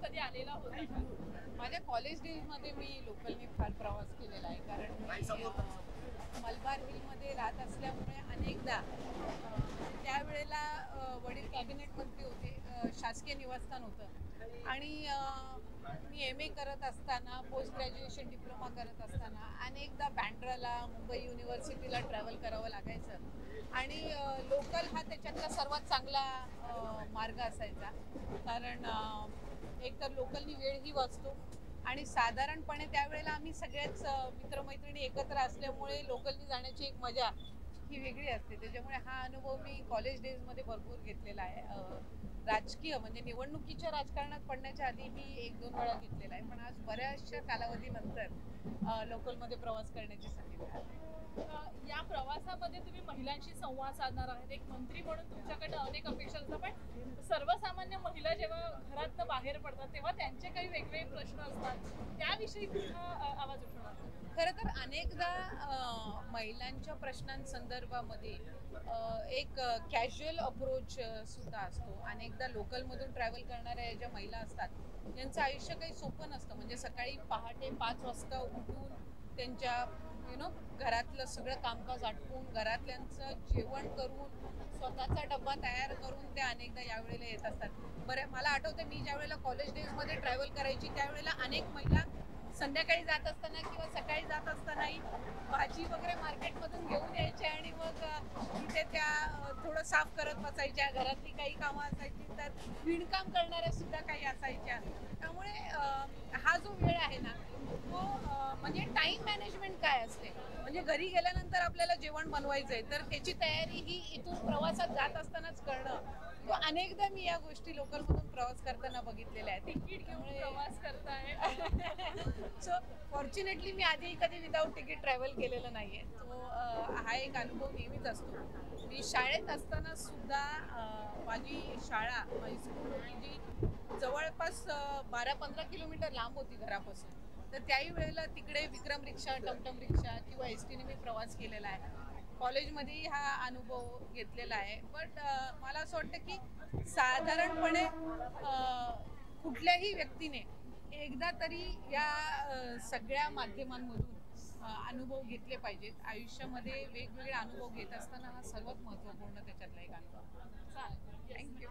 कधी आलेला होता का? माझ्या कॉलेज डेजमध्ये मी लोकलने फार प्रवास केलेला आहे, कारण मी मलबार हिलमध्ये राहत असल्यामुळे अनेकदा त्यावेळेला वडील कॅबिनेट मंत्री होते, शासकीय निवासस्थान होतं आणि मी एम ए करत असताना, पोस्ट ग्रॅज्युएशन डिप्लोमा करत असताना अनेकदा बँड्राला, मुंबई युनिव्हर्सिटीला ट्रॅव्हल करावं लागायचं आणि लोकल हा त्याच्यातला सर्वात चांगला मार्ग असायचा, कारण एकतर लोकलनी वेळही वाचतो आणि साधारणपणे त्यावेळेला आम्ही सगळेच मित्रमैत्रिणी एकत्र असल्यामुळे लोकलनी जाण्याची एक मजा ही वेगळी असते. त्याच्यामुळे हा अनुभव मी कॉलेज डेजमध्ये भरपूर घेतलेला आहे. राजकीय म्हणजे निवडणुकीच्या राजकारणात पडण्याच्या आधी मी 1-2 वेळा घेतलेला आहे, पण आज बऱ्याचशा कालावधीनंतर लोकलमध्ये प्रवास करण्याची संधी मिळाली. या प्रवासामध्ये तुम्ही महिलांशी संवाद साधणार आहात. एक मंत्री म्हणून तुमच्याकडनं अनेक अपेक्षा असतात, पण सर्वसामान्य महिला जेव्हा घरातनं बाहेर पडतात तेव्हा त्यांचे काही वेगवेगळे प्रश्न असतात. त्याविषयी कुठला आवाज उठवणार? खरं तर अनेकदा महिलांच्या प्रश्नांसंदर्भामध्ये एक कॅज्युअल अप्रोच सुद्धा असतो. अनेकदा लोकलमधून ट्रॅव्हल करणाऱ्या ज्या महिला असतात यांचं आयुष्य काही सोपं नसतं. म्हणजे सकाळी पहाटे 5 वाजता उठून त्यांच्या घरातलं सगळं कामकाज आटपून घरातल्यांचं जेवण करून स्वतःचा डब्बा तयार करून त्या अनेकदा यावेळेला येत असतात. बरं, मला आठवतं मी ज्या वेळेला कॉलेज डेजमध्ये ट्रॅव्हल करायची त्यावेळेला अनेक महिला संध्याकाळी जात असताना किंवा सकाळी जात असतानाही भाजी वगैरे मार्केटमधून घेऊन यायच्या आणि मग तिथे त्या थोडं साफ करत बसायच्या. घरातली काही कामं असायची तर विणकाम करणाऱ्या सुद्धा काही असायच्या. त्यामुळे हा जो वेळ आहे ना तो म्हणजे टाईम मॅनेजमेंट काय असते, म्हणजे घरी गेल्यानंतर आपल्याला जेवण बनवायचं आहे तर त्याची तयारी ही इथून प्रवासात जात असतानाच करणं. तो अनेकदा मी या गोष्टी लोकलमधून प्रवास करताना बघितलेल्या आहेत. तिकीट घेऊन प्रवास करताय. सो फॉर्च्युनेटली मी आधी कधी विदाऊट तिकीट ट्रॅव्हल केलेलं नाहीये. तो हा एक अनुभव नेहमीच असतो. मी शाळेत असताना सुद्धा माझी शाळा, माझी स्कूल होती जी जवळपास 12-15 किलोमीटर लांब होती घरापासून. तर त्याही वेळेला तिकडे विक्रम रिक्षा, टमटम रिक्षा किंवा एस टीने मी प्रवास केलेला आहे. कॉलेजमध्येही हा अनुभव घेतलेला आहे. बट मला असं वाटतं की साधारणपणे कुठल्याही व्यक्तीने एकदा तरी या सगळ्या माध्यमांमधून अनुभव घेतले पाहिजेत. आयुष्यामध्ये वेगवेगळे अनुभव घेत असताना हा सर्वात महत्त्वपूर्ण त्याच्यातला एक अनुभव. चालेल. थँक्यू.